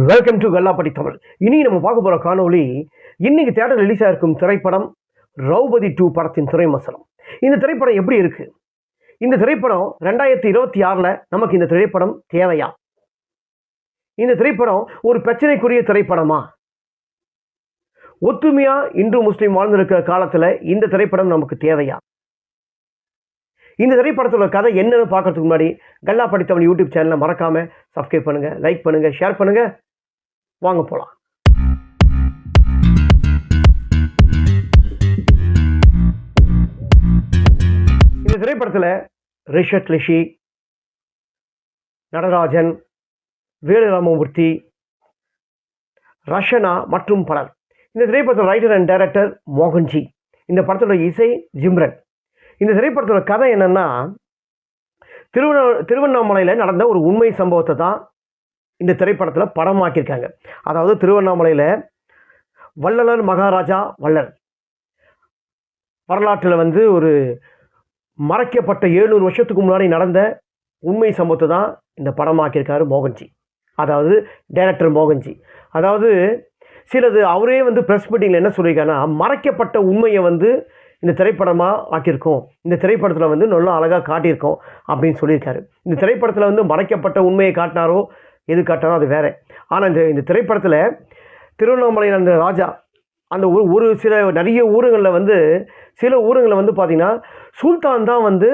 Welcome to Kallapatti Tamil. இனி நம்ம பார்க்க போகிற காணொளி இன்னைக்கு தியேட்டர் ரிலீஸ் ஆகிருக்கும் திரைப்படம் திரௌபதி 2 படத்தின் திரைமசனம். இந்த திரைப்படம் எப்படி இருக்கு? இந்த திரைப்படம் 2026 நமக்கு இந்த திரைப்படம் தேவையா? இந்த திரைப்படம் ஒரு பிரச்சனைக்குரிய திரைப்படமா? ஒத்துமையா இந்து முஸ்லீம் வாழ்ந்திருக்கிற காலத்தில் இந்த திரைப்படம் நமக்கு தேவையா? இந்த திரைப்படத்தோட கதை என்னன்னு பார்க்கறதுக்கு முன்னாடி கல்லாப்பட்டி தமிழ் யூடியூப் சேனலை மறக்காம சப்ஸ்கிரைப் பண்ணுங்க, லைக் பண்ணுங்க, ஷேர் பண்ணுங்க. வாங்க போலாம். இந்த திரைப்படத்தில் ரிஷத் லிஷி, நடராஜன், வேலுராமமூர்த்தி, ரஷனா மற்றும் பலர். இந்த திரைப்படத்தோட ரைட்டர் அண்ட் டைரக்டர் மோகன்ஜி. இந்த படத்தோட இசை ஜிம்ரன். இந்த திரைப்படத்தோட கதை என்னன்னா, திருவண்ணாமலையில் நடந்த ஒரு உண்மை சம்பவத்தை தான் இந்த திரைப்படத்தில் படமாக்கியிருக்காங்க. அதாவது திருவண்ணாமலையில் வள்ளலர் மகாராஜா வள்ளல் வரலாற்றில் ஒரு மறைக்கப்பட்ட 700 வருஷத்துக்கு முன்னாடி நடந்த உண்மை சம்பவத்தை தான் இந்த படமாக்கியிருக்காரு மோகன்ஜி. அதாவது டைரக்டர் மோகன்ஜி. அதாவது சிலது அவரே ப்ரெஸ் மீட்டிங்கில் என்ன சொல்லியிருக்காருன்னா, மறைக்கப்பட்ட உண்மையை இந்த திரைப்படமாக ஆக்கியிருக்கோம், இந்த திரைப்படத்தில் நல்லா அழகாக காட்டியிருக்கோம் அப்படின்னு சொல்லியிருக்காரு. இந்த திரைப்படத்தில் மறைக்கப்பட்ட உண்மையை காட்டினாரோ எது காட்டினாரோ அது வேறு. ஆனால் இந்த திரைப்படத்தில் திருவண்ணாமலையில் அந்த ராஜா அந்த ஒரு சில நிறைய ஊருங்களில் சில ஊருங்களில் பார்த்திங்கன்னா சுல்தான் தான்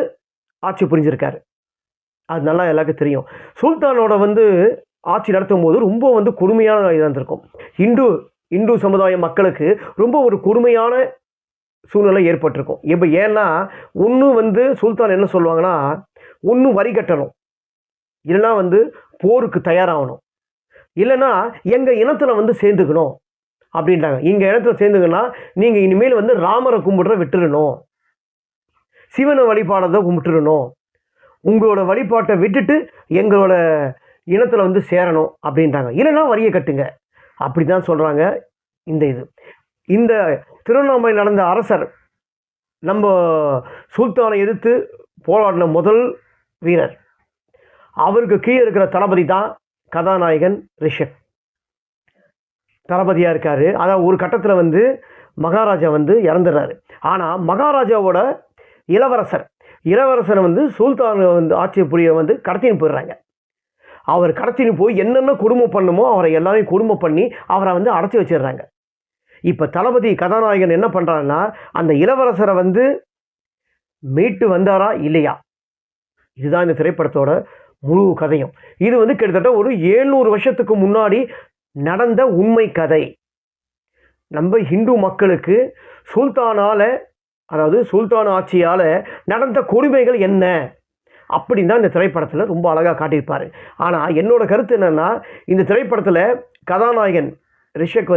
ஆட்சி புரிஞ்சிருக்காரு. அது நல்லா எல்லாருக்கும் தெரியும். சுல்தானோட ஆட்சி நடத்தும் போது ரொம்ப கொடுமையான இதாக இருந்திருக்கும். இந்து சமுதாய மக்களுக்கு ரொம்ப ஒரு கொடுமையான சூழ்நிலை ஏற்பட்டிருக்கும். இப்போ ஏன்னா ஒன்று சுல்தான் என்ன சொல்லுவாங்கன்னா, ஒன்று வரி கட்டணும், இல்லைன்னா போருக்கு தயாராகணும், இல்லைன்னா எங்கள் இனத்தில் சேர்ந்துக்கணும் அப்படின்ட்டாங்க. எங்கள் இடத்துல சேர்ந்துக்கன்னா நீங்கள் இனிமேல் ராமரை கும்பிட்ற விட்டுறணும், சிவனை வழிபாடை கும்பிட்டுறணும், உங்களோட வழிபாட்டை விட்டுட்டு எங்களோட இனத்தில் சேரணும் அப்படின்ட்டாங்க. இல்லைன்னா வரியை கட்டுங்க அப்படி தான் சொல்கிறாங்க. இந்த திருவண்ணாமலை நடந்த அரசர் நம்ம சுல்தானை எதிர்த்து போராடின முதல் வீரர், அவருக்கு கீழே இருக்கிற தளபதி தான் கதாநாயகன் ரிஷப். தளபதியாக இருக்கார். அதாவது ஒரு கட்டத்தில் மகாராஜா இறந்துடுறாரு. ஆனால் மகாராஜாவோட இளவரசரை சுல்தான் ஆட்சி புரிய கடத்தின்னு போயிடுறாங்க. அவர் கடத்தின்னு போய் என்னென்ன கொடுமை பண்ணுமோ அவரை எல்லாரையும் கொடுமை பண்ணி அவரை அடைச்சி வச்சிடுறாங்க. இப்போ தளபதி கதாநாயகன் என்ன பண்ணுறாருன்னா, அந்த இளவரசரை மீட்டு வந்தாரா இல்லையா, இதுதான் இந்த திரைப்படத்தோட முழு கதையும். இது கிட்டத்தட்ட ஒரு 700 வருஷத்துக்கு முன்னாடி நடந்த உண்மை கதை. நம்ம இந்து மக்களுக்கு அதாவது சுல்தான் ஆட்சியால் நடந்த கொடுமைகள் என்ன அப்படின்னு தான் இந்த திரைப்படத்தில் ரொம்ப அழகாக காட்டியிருப்பார். ஆனால் என்னோட கருத்து என்னென்னா, இந்த திரைப்படத்தில் கதாநாயகன் ரிஷக்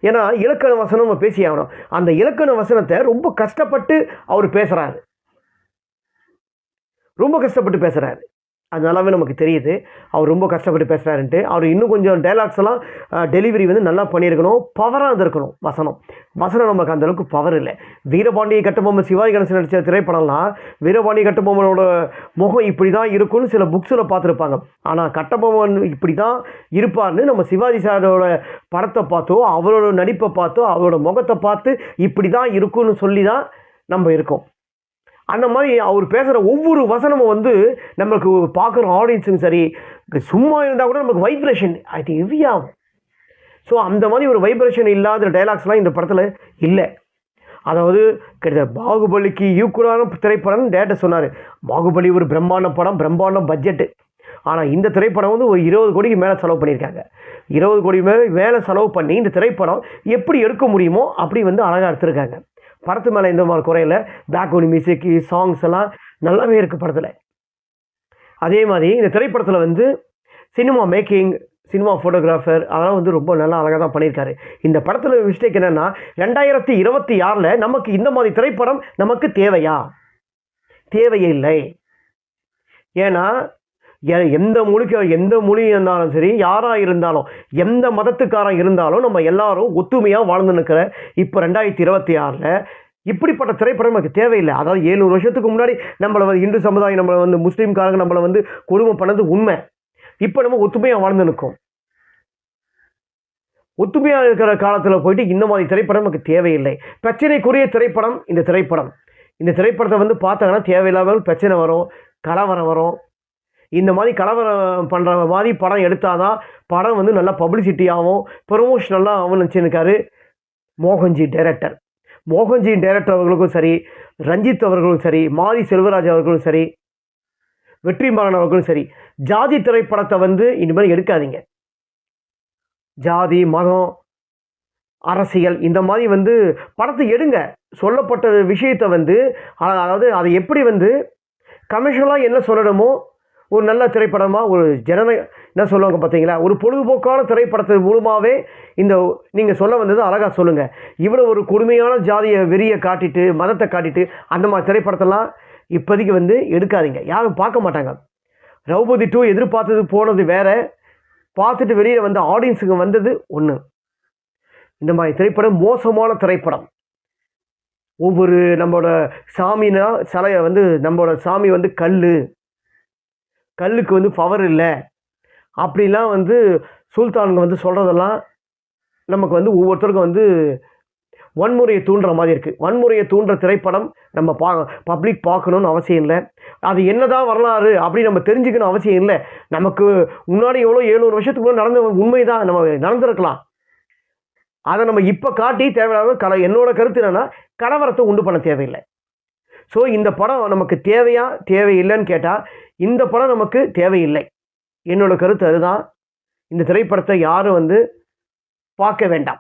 ஏன்னா இலக்கண வசனம் நம்ம பேசி ஆகணும். அந்த இலக்கண வசனத்தை ரொம்ப கஷ்டப்பட்டு அவர் பேசுகிறாரு, ரொம்ப கஷ்டப்பட்டு பேசுகிறாரு. அது நல்லாவே நமக்கு தெரியுது அவர் ரொம்ப கஷ்டப்பட்டு பேசுகிறாருன்ட்டு. அவர் இன்னும் கொஞ்சம் டைலாக்ஸ் எல்லாம் டெலிவரி நல்லா பண்ணியிருக்கணும், பவராக இருந்திருக்கணும். வசனம் நமக்கு அந்தளவுக்கு பவர் இல்லை. வீரபாண்டிய கட்டபொம்மன் சிவாஜி கணேசன் நடித்த திரைப்படம்லாம் வீரபாண்டிய கட்டபொம்மனோட முகம் இப்படி தான் இருக்குன்னு சில புக்ஸில் பார்த்துருப்பாங்க. ஆனால் கட்டபொம்மன் இப்படி தான் இருப்பார்னு நம்ம சிவாஜி சாரோட படத்தை பார்த்தோ அவரோட நடிப்பை பார்த்தோ அவரோட முகத்தை பார்த்து இப்படி தான் இருக்குன்னு சொல்லி தான் நம்ம இருக்கோம். அந்த மாதிரி அவர் பேசுகிற ஒவ்வொரு வசனமும் நம்மளுக்கு பார்க்குற ஆடியன்ஸுங்க சரி, சும்மா இருந்தால் கூட நமக்கு வைப்ரேஷன் அது ஹெவி ஆகும். ஸோ அந்த மாதிரி ஒரு வைப்ரேஷன் இல்லாத டைலாக்ஸ்லாம் இந்த படத்தில் இல்லை. அதாவது கிட்டத்தட்ட பாகுபலிக்கு ஈக்குவலான திரைப்படம் டேரக்டர் சொன்னார். பாகுபலி ஒரு பிரம்மாண்ட படம், பிரம்மாண்ட பட்ஜெட்டு. ஆனால் இந்த திரைப்படம் ஒரு 20 கோடிக்கு மேலே செலவு பண்ணியிருக்காங்க. 20 கோடி மேலே செலவு பண்ணி இந்த திரைப்படம் எப்படி எடுக்க முடியுமோ அப்படி அழகாக எடுத்திருக்காங்க. படத்து மேலே எந்த மாதிரி குறையில, பேக்ரவுண்ட் மியூசிக், சாங்ஸ் எல்லாம் நல்லாவே இருக்குது படத்தில். அதே மாதிரி இந்த திரைப்படத்தில் சினிமா மேக்கிங், சினிமா ஃபோட்டோகிராஃபர் அதெல்லாம் ரொம்ப நல்லா அழகாக தான் பண்ணியிருக்காரு. இந்த படத்தில் மிஸ்டேக் என்னென்னா, 2026 நமக்கு இந்த மாதிரி திரைப்படம் நமக்கு தேவையா? தேவையில்லை. ஏன்னா எந்த மொழி இருந்தாலும் சரி, யாராக இருந்தாலும், எந்த மதத்துக்காரன் இருந்தாலும் நம்ம எல்லாரும் ஒத்துமையாக வாழ்ந்து நிற்கிற இப்போ 2026 இப்படிப்பட்ட திரைப்படம் நமக்கு தேவையில்லை. அதாவது 700 வருஷத்துக்கு முன்னாடி நம்மளை வந்து இந்து சமுதாயம், நம்மளை வந்து முஸ்லீம்காரங்க நம்மளை வந்து கொடுமை பண்ணது உண்மை. இப்போ நம்ம ஒத்துமையாக வாழ்ந்து நிற்கும். ஒத்துமையாக இருக்கிற காலத்தில் போயிட்டு இந்த மாதிரி திரைப்படம் நமக்கு தேவையில்லை. பிரச்சனைக்குரிய திரைப்படம் இந்த திரைப்படம். இந்த திரைப்படத்தை வந்து பார்த்தாங்கன்னா தேவையில்லாமல் பிரச்சனை வரும், கலவரம் வரும். இந்த மாதிரி கலவரம் பண்ணுற மாதிரி படம் எடுத்தால் தான் படம் வந்து நல்லா பப்ளிசிட்டி ஆகும், ப்ரொமோஷனெல்லாம் ஆகும்னு நினச்சிருக்காரு மோகன்ஜி டைரக்டர். மோகன்ஜி டைரக்டர் அவர்களுக்கும் சரி, ரஞ்சித் அவர்களும் சரி, மாரி செல்வராஜ் அவர்களும் சரி, வெற்றிமாறன் அவர்களும் சரி, ஜாதி திரைப்படத்தை வந்து இனிமேல் எடுக்காதீங்க. ஜாதி, மதம், அரசியல் இந்த மாதிரி வந்து படத்தை எடுங்க. சொல்லப்பட்ட விஷயத்தை வந்து அதாவது அதை எப்படி வந்து கமர்ஷியலாக என்ன சொல்லணுமோ ஒரு நல்ல திரைப்படமாக ஒரு என்ன சொல்லுவாங்க பார்த்தீங்களா, ஒரு பொழுதுபோக்கான திரைப்படத்தின் மூலமாகவே இந்த நீங்கள் சொல்ல வந்தது அழகாக சொல்லுங்கள். இவ்வளோ ஒரு கொடுமையான ஜாதியை வெறியை காட்டிட்டு மதத்தை காட்டிட்டு அந்த மாதிரி திரைப்படத்தெல்லாம் இப்போதைக்கு வந்து எடுக்காதீங்க. யாரும் பார்க்க மாட்டாங்க. திரௌபதி 2 எதிர்பார்த்தது போனது வேற, பார்த்துட்டு வெளியில் வந்த ஆடியன்ஸுக்கு வந்தது ஒன்று. இந்த மாதிரி திரைப்படம் மோசமான திரைப்படம். ஒவ்வொரு நம்மளோட சாமினா சிலையை வந்து நம்மளோட சாமி வந்து கல்லுக்கு வந்து பவர் இல்லை அப்படிலாம் வந்து சுல்தானுங்க வந்து சொல்கிறதெல்லாம் நமக்கு வந்து ஒவ்வொருத்தருக்கும் வந்து வன்முறையை தூண்டுற மாதிரி இருக்குது. வன்முறையை தூண்டுற திரைப்படம் நம்ம பப்ளிக் பார்க்கணுன்னு அவசியம் இல்லை. அது என்னதான் வரலாறு அப்படின்னு நம்ம தெரிஞ்சுக்கணும் அவசியம் இல்லை. நமக்கு முன்னாடி எவ்வளோ 700 வருஷத்துக்கு முன்னாடி நடந்த உண்மை தான் நம்ம நடந்திருக்கலாம். அதை நம்ம இப்போ காட்டி தேவையில்லாத என்னோட கருத்து என்னென்னா கலவரத்தை உண்டு பண்ண தேவையில்லை. ஸோ இந்த படம் நமக்கு தேவையில்லைன்னு கேட்டால் இந்த படம் நமக்கு தேவையில்லை. என்னோட கருத்து அதுதான். இந்த திரைப்படத்தை யாரும் வந்து பார்க்க வேண்டாம்.